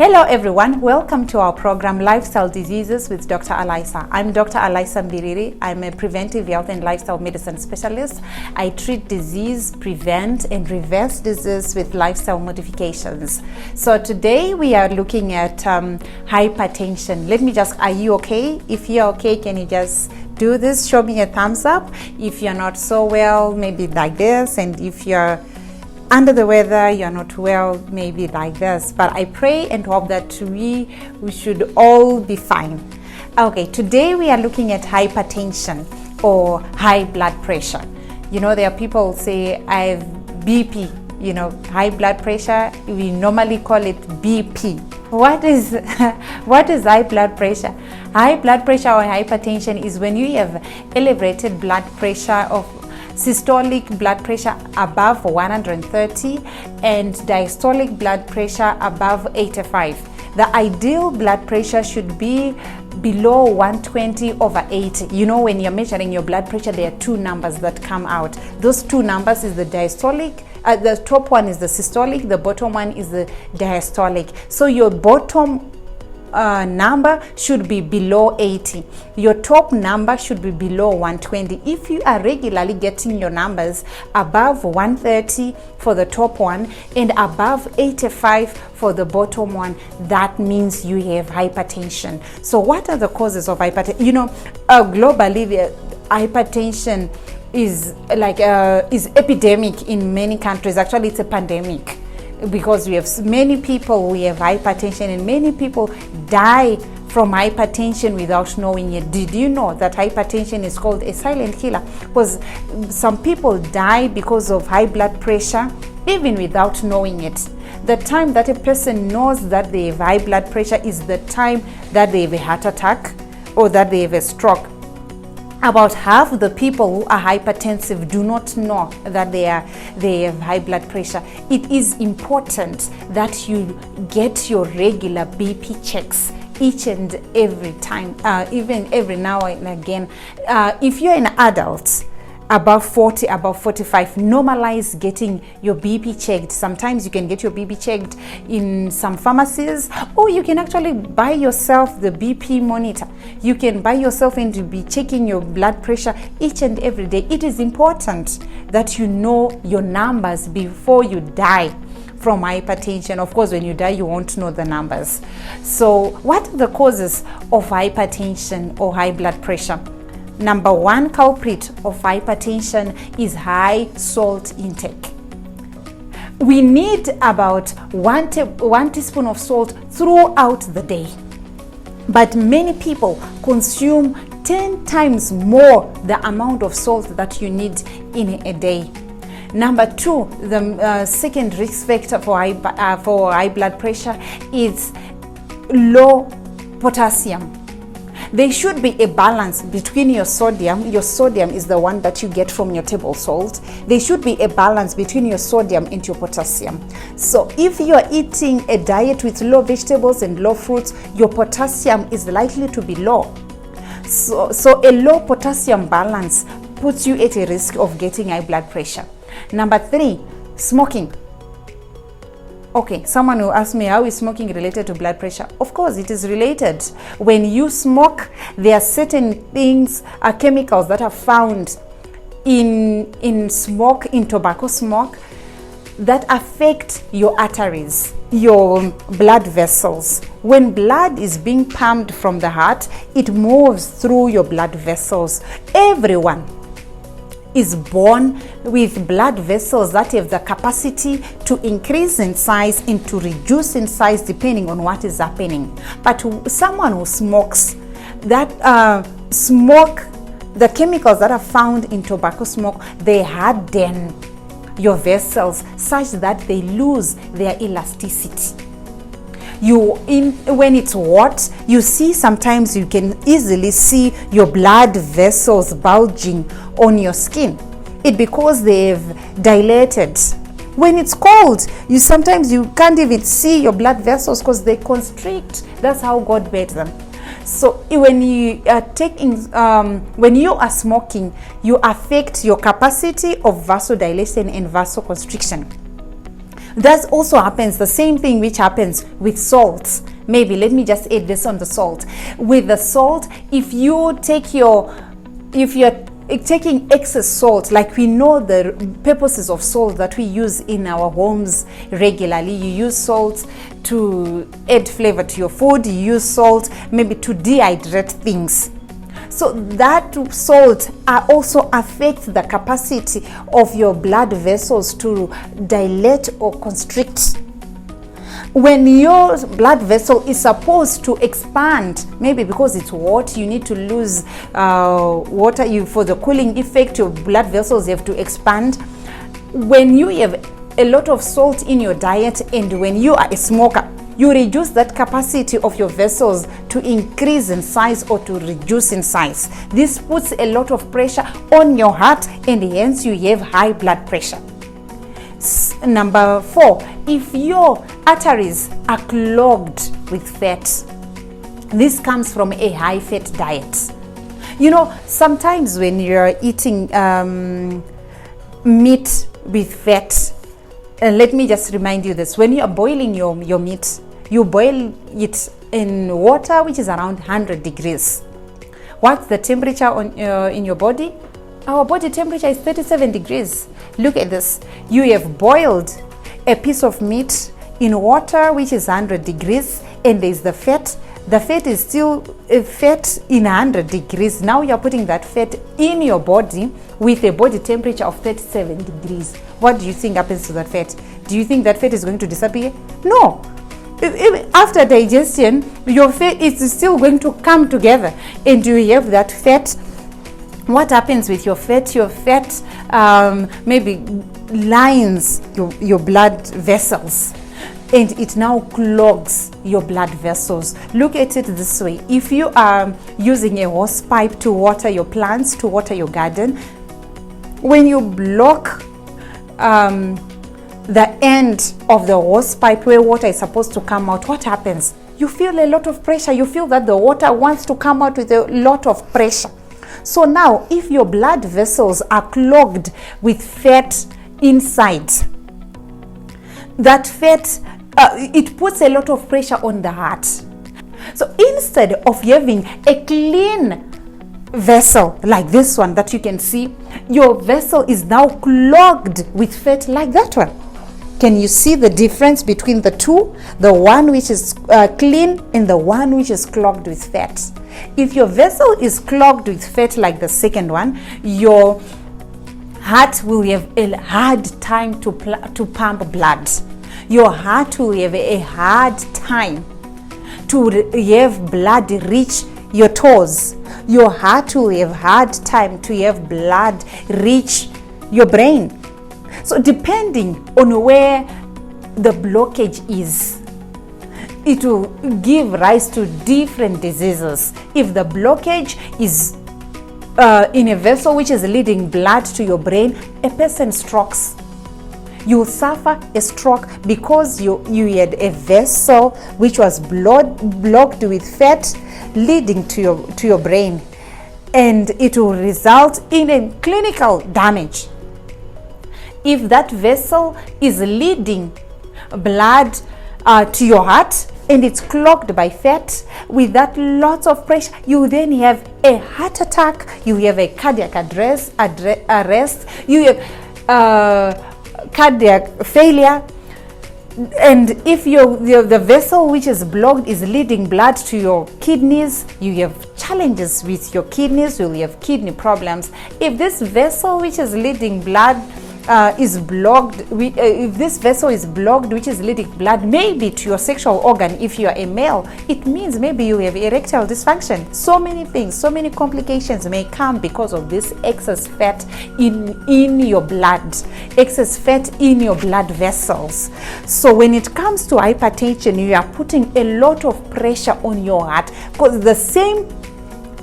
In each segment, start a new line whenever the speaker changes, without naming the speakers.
Hello everyone, welcome to our program Lifestyle Diseases with Dr. Alaisa. I'm Dr. Alaisa Mbiriri. I'm a preventive health and lifestyle medicine specialist. I treat disease, prevent and reverse disease with lifestyle modifications. So today we are looking at hypertension. Are you okay? If you're okay, can you just do this? Show me a thumbs up. If you're not so well, maybe like this. And if you're under the weather, you're not well, maybe like this. But I pray and hope that we should all be fine. Okay, today we are looking at hypertension or high blood pressure. You know, there are people who say I have BP, high blood pressure. We normally call it BP. What is high blood pressure? High blood pressure or hypertension is when you have elevated blood pressure of systolic blood pressure above 130 and diastolic blood pressure above 85. The ideal blood pressure should be below 120/80. You know, when you're measuring your blood pressure, there are two numbers that come out. Those two numbers is the diastolic. The top one is the systolic, the bottom one is the diastolic. So your bottom number should be below 80. Your top number should be below 120. If you are regularly getting your numbers above 130 for the top one and above 85 for the bottom one, that means you have hypertension. So what are the causes of hypertension? Globally, the hypertension is epidemic in many countries. Actually, it's a pandemic, because we have many people who have hypertension and many people die from hypertension without knowing it. Did you know that hypertension is called a silent killer? Because some people die because of high blood pressure even without knowing it. The time that a person knows that they have high blood pressure is the time that they have a heart attack or that they have a stroke. About half the people who are hypertensive do not know that they have high blood pressure. It is important that you get your regular BP checks each and every time, even every now and again. If you're an adult, above 40, above 45, normalize getting your BP checked. Sometimes you can get your BP checked in some pharmacies, or you can actually buy yourself the BP monitor. You can buy yourself and to be checking your blood pressure each and every day. It is important that you know your numbers before you die from hypertension. Of course, when you die, you won't know the numbers. So what are the causes of hypertension or high blood pressure? Number one culprit of hypertension is high salt intake. We need about one teaspoon of salt throughout the day, but many people consume 10 times more the amount of salt that you need in a day. Number two, the second risk factor for high blood pressure is low potassium. There should be a balance between your sodium. Your sodium is the one that you get from your table salt. There should be a balance between your sodium and your potassium. So if you are eating a diet with low vegetables and low fruits, your potassium is likely to be low. So a low potassium balance puts you at a risk of getting high blood pressure. Number three, smoking. Okay, someone will ask me, how is smoking related to blood pressure? Of course, it is related. When you smoke, there are certain things, chemicals that are found in smoke, in tobacco smoke, that affect your arteries, your blood vessels. When blood is being pumped from the heart, it moves through your blood vessels. Everyone is born with blood vessels that have the capacity to increase in size and to reduce in size depending on what is happening. But someone who smokes, the chemicals that are found in tobacco smoke, they harden your vessels such that they lose their elasticity. When it's hot, you see, sometimes you can easily see your blood vessels bulging on your skin. It's because they've dilated. When it's cold, sometimes you can't even see your blood vessels because they constrict. That's how God made them. So when you are smoking, you affect your capacity of vasodilation and vasoconstriction. That also happens, the same thing which happens with salt. Maybe let me just add this on the salt. With the salt, if you're taking excess salt, like we know the purposes of salt that we use in our homes regularly. You use salt to add flavor to your food. You use salt maybe to dehydrate things. So that salt also affects the capacity of your blood vessels to dilate or constrict. When your blood vessel is supposed to expand, maybe because it's hot, you need to lose water. For the cooling effect, your blood vessels have to expand. When you have a lot of salt in your diet, and when you are a smoker, you reduce that capacity of your vessels to increase in size or to reduce in size. This puts a lot of pressure on your heart, and hence you have high blood pressure. Number 4, if your arteries are clogged with fat, this comes from a high fat diet. Sometimes when you're eating meat with fat, let me just remind you this. When you are boiling your meat, you boil it in water which is around 100 degrees. What's the temperature in your body? Our body temperature is 37 degrees. Look at this. You have boiled a piece of meat in water which is 100 degrees, and there's the fat. The fat is still fat in 100 degrees. Now you're putting that fat in your body with a body temperature of 37 degrees. What do you think happens to that fat? Do you think that fat is going to disappear? No. After digestion, your fat is still going to come together, and you have that fat. What happens with your fat? Your fat maybe lines your blood vessels, and it now clogs your blood vessels. Look at it this way. If you are using a hose pipe to water your plants, to water your garden, when you block the end of the hose pipe where water is supposed to come out, what happens? You feel a lot of pressure. You feel that the water wants to come out with a lot of pressure. So now, if your blood vessels are clogged with fat inside, that fat, it puts a lot of pressure on the heart. So instead of having a clean vessel like this one that you can see, your vessel is now clogged with fat like that one. Can you see the difference between the two? The one which is clean and the one which is clogged with fat. If your vessel is clogged with fat like the second one, your heart will have a hard time to pump blood. Your heart will have a hard time to have blood reach your toes. Your heart will have hard time to have blood reach your brain. So depending on where the blockage is, it will give rise to different diseases. If the blockage is in a vessel which is leading blood to your brain, a person strokes. You will suffer a stroke because you had a vessel which was blocked with fat leading to your brain, and it will result in a clinical damage. If that vessel is leading blood to your heart and it's clogged by fat, with that lots of pressure, you then have a heart attack, you have a cardiac arrest, you have cardiac failure. And if the vessel which is blocked is leading blood to your kidneys, you have challenges with your kidneys, you will have kidney problems. If this vessel which is leading blood is blocked, if this vessel is blocked which is leading blood maybe to your sexual organ, if you are a male, it means maybe you have erectile dysfunction. So many things, so many complications may come because of this excess fat in your blood, excess fat in your blood vessels. So when it comes to hypertension, you are putting a lot of pressure on your heart, because the same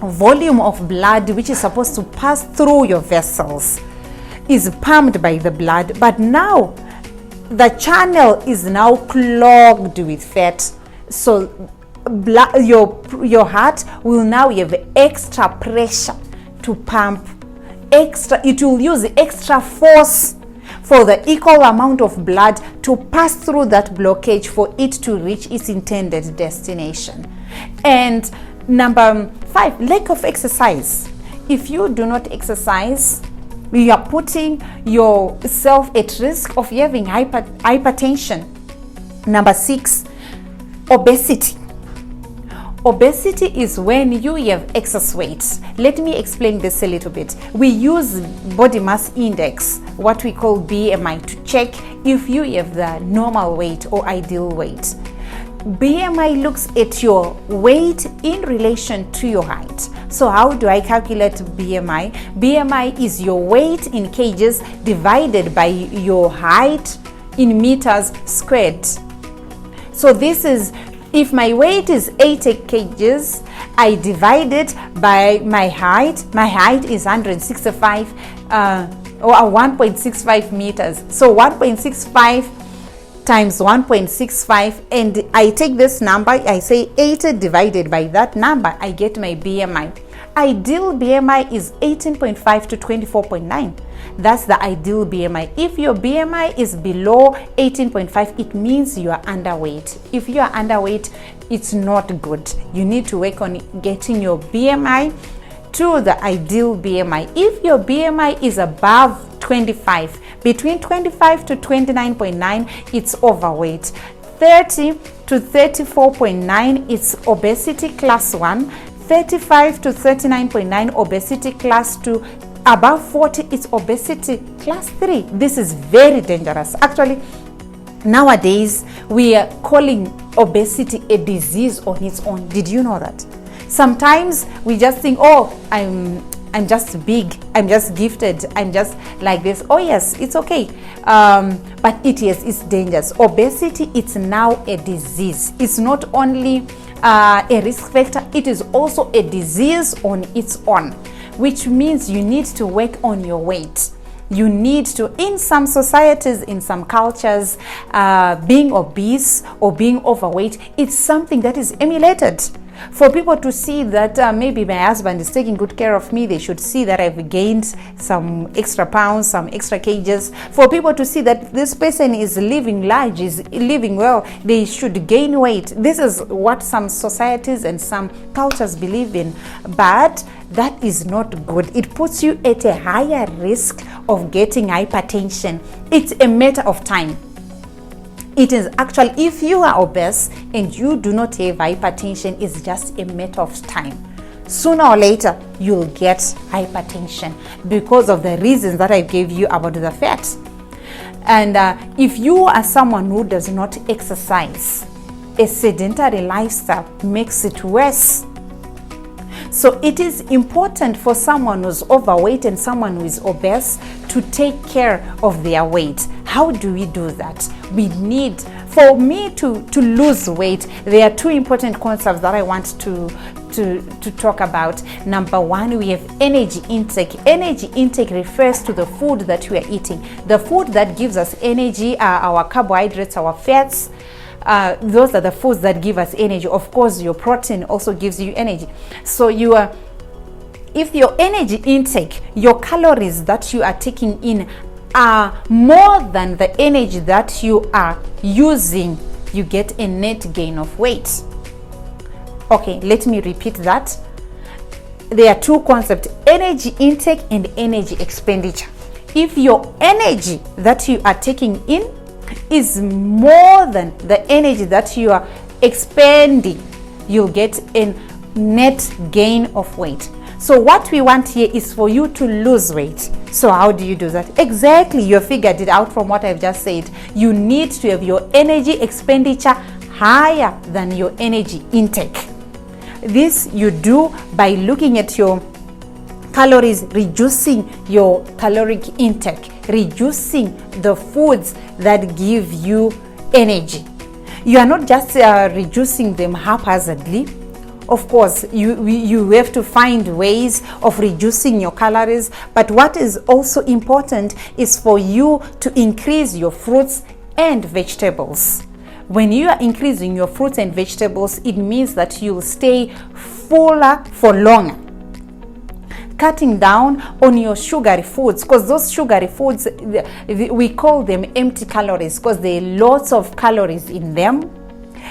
volume of blood which is supposed to pass through your vessels is pumped by the blood, but now the channel is now clogged with fat. So your heart will now have extra pressure to pump extra. It will use extra force for the equal amount of blood to pass through that blockage for it to reach its intended destination. And number 5, lack of exercise. If you do not exercise, you are putting yourself at risk of having hypertension. Number 6, obesity. Obesity is when you have excess weight. Let me explain this a little bit. We use body mass index, what we call BMI, to check if you have the normal weight or ideal weight. BMI looks at your weight in relation to your height. So how do I calculate BMI? BMI is your weight in kgs divided by your height in meters squared. So this is, if my weight is 80 kgs, I divide it by my height. My height is 165 or 1.65 meters. So 1.65 times 1.65, and I take this number, I say 80 divided by that number, I get my BMI. Ideal BMI is 18.5 to 24.9. That's the ideal BMI. If your BMI is below 18.5, it means you are underweight. If you are underweight, it's not good. You need to work on getting your BMI to the ideal BMI. If your BMI is above 25, between 25 to 29.9, it's overweight. 30 to 34.9, it's obesity class 1. 35 to 39.9, obesity class 2. Above 40, it's obesity class 3. This is very dangerous. Actually, nowadays, we are calling obesity a disease on its own. Did you know that? Sometimes we just think, oh, I'm just big, I'm just gifted, I'm just like this. Oh yes, it's okay. But it's dangerous. Obesity, it's now a disease. It's not only a risk factor, it is also a disease on its own, which means you need to work on your weight. You need to, in some societies, in some cultures, being obese or being overweight, it's something that is emulated. For people to see that maybe my husband is taking good care of me, they should see that I've gained some extra pounds, some extra kgs. For people to see that this person is living large, is living well, they should gain weight. This is what some societies and some cultures believe in. But that is not good. It puts you at a higher risk of getting hypertension. It's a matter of time. It is actually, if you are obese and you do not have hypertension, it's just a matter of time. Sooner or later, you'll get hypertension because of the reasons that I gave you about the fat. And if you are someone who does not exercise, a sedentary lifestyle makes it worse. So it is important for someone who's overweight and someone who is obese to take care of their weight. How do we do that? We need, for me to lose weight, there are two important concepts that I want to talk about. Number one, we have energy intake. Energy intake refers to the food that we are eating. The food that gives us energy are our carbohydrates, our fats. Those are the foods that give us energy. Of course, your protein also gives you energy. So if your energy intake, your calories that you are taking in are more than the energy that you are using, you get a net gain of weight. Okay, let me repeat that. There are two concepts: energy intake and energy expenditure. If your energy that you are taking in is more than the energy that you are expending, you'll get a net gain of weight. So what we want here is for you to lose weight. So how do you do that? Exactly, you figured it out from what I've just said. You need to have your energy expenditure higher than your energy intake. This you do by looking at your calories, reducing your caloric intake, reducing the foods that give you energy. You are not just reducing them haphazardly. Of course, you have to find ways of reducing your calories, but what is also important is for you to increase your fruits and vegetables. When you are increasing your fruits and vegetables, it means that you'll stay fuller for longer. cutting down on your sugary foods, because those sugary foods, we call them empty calories because there are lots of calories in them.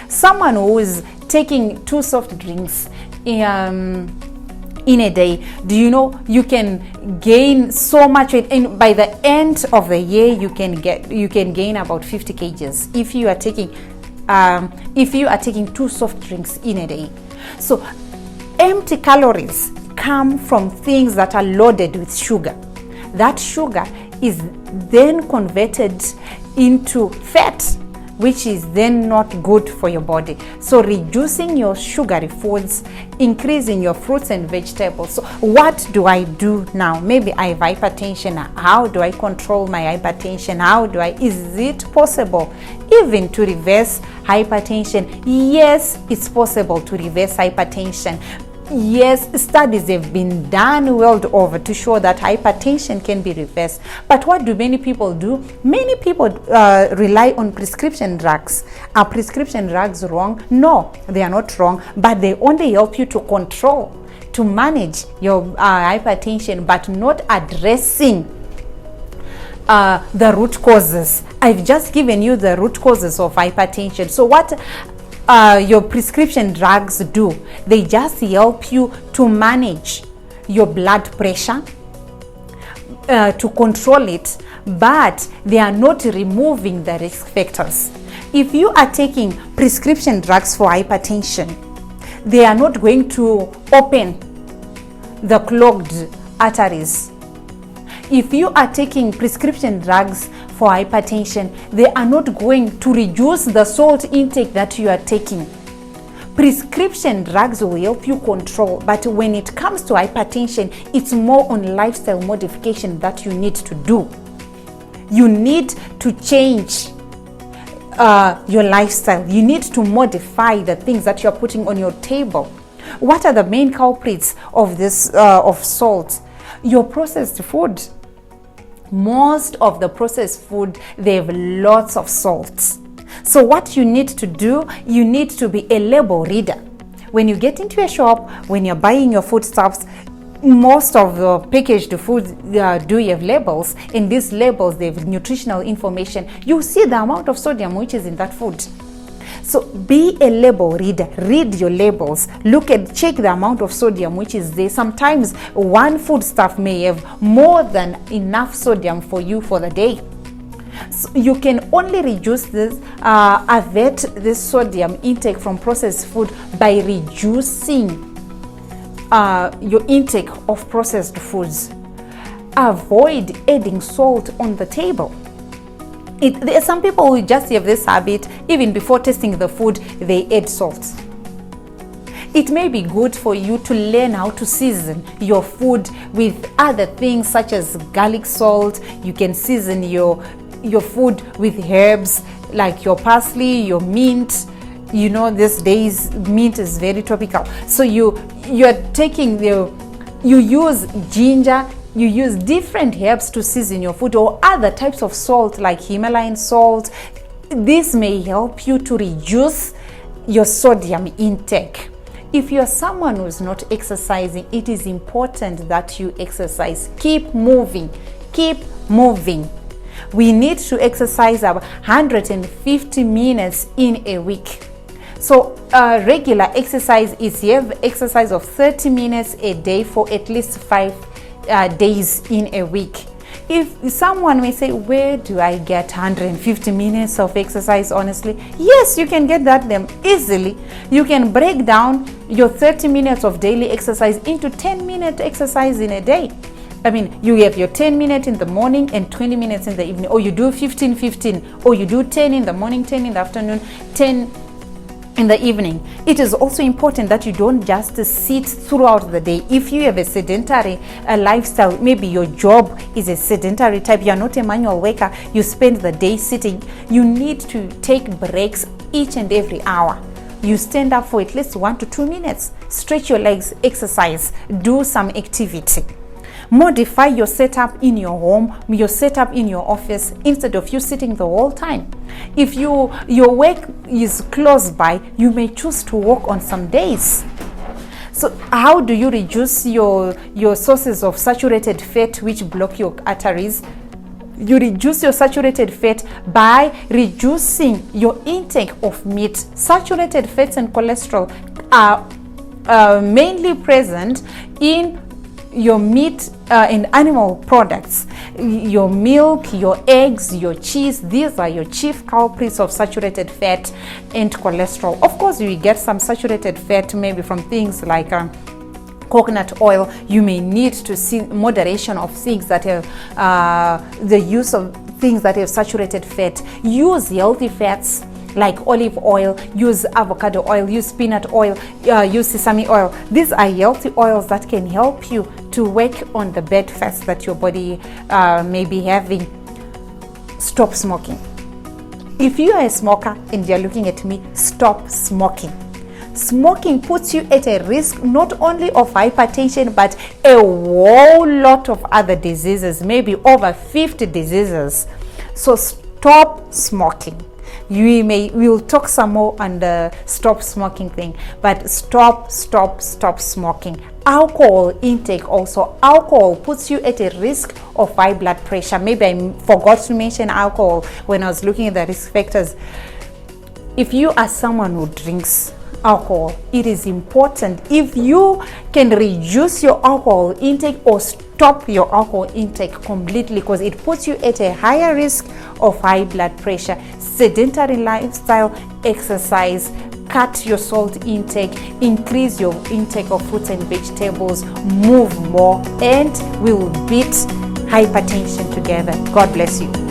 Someone who is taking 2 soft drinks in a day, do you know you can gain so much weight, and by the end of the year you can gain about 50 kgs if you are taking 2 soft drinks in a day. So empty calories come from things that are loaded with sugar. That sugar is then converted into fat, which is then not good for your body. So reducing your sugary foods, increasing your fruits and vegetables. So what do I do now? Maybe I have hypertension. How do I control my hypertension? Is it possible even to reverse hypertension? Yes, it's possible to reverse hypertension. Yes, studies have been done world over to show that hypertension can be reversed. But what do many people do? Many people rely on prescription drugs. Are prescription drugs wrong? No, they are not wrong, but they only help you to control, to manage your hypertension, but not addressing the root causes. I've just given you the root causes of hypertension. So what your prescription drugs do, they just help you to manage your blood pressure, to control it, but they are not removing the risk factors. If you are taking prescription drugs for hypertension, they are not going to open the clogged arteries. If you are taking prescription drugs for hypertension, they are not going to reduce the salt intake that you are taking. Prescription drugs will help you control, but when it comes to hypertension, it's more on lifestyle modification that you need to do. You need to change your lifestyle. You need to modify the things that you're putting on your table. What are the main culprits of this of salt? Your processed food. Most of the processed food, they have lots of salt. So what you need to do, you need to be a label reader. When you get into a shop, when you're buying your foodstuffs, most of the packaged foods do have labels. In these labels, they have nutritional information. You see the amount of sodium which is in that food. So be a label reader. Read your labels. Check the amount of sodium which is there. Sometimes one foodstuff may have more than enough sodium for you for the day. So you can only reduce this, avert this sodium intake from processed food by reducing your intake of processed foods. Avoid adding salt on the table. There are some people who just have this habit, even before tasting the food, they add salt. It may be good for you to learn how to season your food with other things such as garlic salt. You can season your food with herbs like your parsley, your mint. You know, these days mint is very topical. So you use ginger. You use different herbs to season your food, or other types of salt like Himalayan salt. This may help you to reduce your sodium intake. If you're someone who's not exercising, it is important that you exercise. Keep moving. Keep moving. We need to exercise about 150 minutes in a week. So regular exercise is you have exercise of 30 minutes a day for at least 5 days in a week. If someone may say, where do I get 150 minutes of exercise? Honestly, yes, you can get them easily. You can break down your 30 minutes of daily exercise into 10-minute exercise in a day. I mean, you have your 10 minutes in the morning and 20 minutes in the evening, or you do 15, or you do 10 in the morning, 10 in the afternoon, 10 in the evening. It is also important that you don't just sit throughout the day. If you have a sedentary lifestyle, maybe your job is a sedentary type, you are not a manual worker, you spend the day sitting, you need to take breaks each and every hour. You stand up for at least 1 to 2 minutes, stretch your legs, exercise, do some activity. Modify your setup in your home, your setup in your office, instead of you sitting the whole time. If your work is close by, you may choose to walk on some days. So how do you reduce your sources of saturated fat which block your arteries? You reduce your saturated fat by reducing your intake of meat. Saturated fats and cholesterol are mainly present in your meat and animal products, your milk, your eggs, your cheese. These are your chief culprits of saturated fat and cholesterol. Of course, you get some saturated fat maybe from things like coconut oil. You may need to see moderation of things that have the use of things that have saturated fat. Use healthy fats like olive oil, use avocado oil, use peanut oil, use sesame oil. These are healthy oils that can help you to work on the bad fats that your body may be having. Stop smoking. If you are a smoker and you're looking at me, stop smoking. Smoking puts you at a risk not only of hypertension but a whole lot of other diseases, maybe over 50 diseases. So stop smoking. We'll talk some more on the stop smoking thing, but stop smoking. Alcohol intake also. Alcohol puts you at a risk of high blood pressure. Maybe I forgot to mention alcohol when I was looking at the risk factors. If you are someone who drinks alcohol, it is important. If you can reduce your alcohol intake or stop your alcohol intake completely, because it puts you at a higher risk of high blood pressure. Sedentary lifestyle, exercise, cut your salt intake, increase your intake of fruits and vegetables, move more, and we will beat hypertension together. God bless you.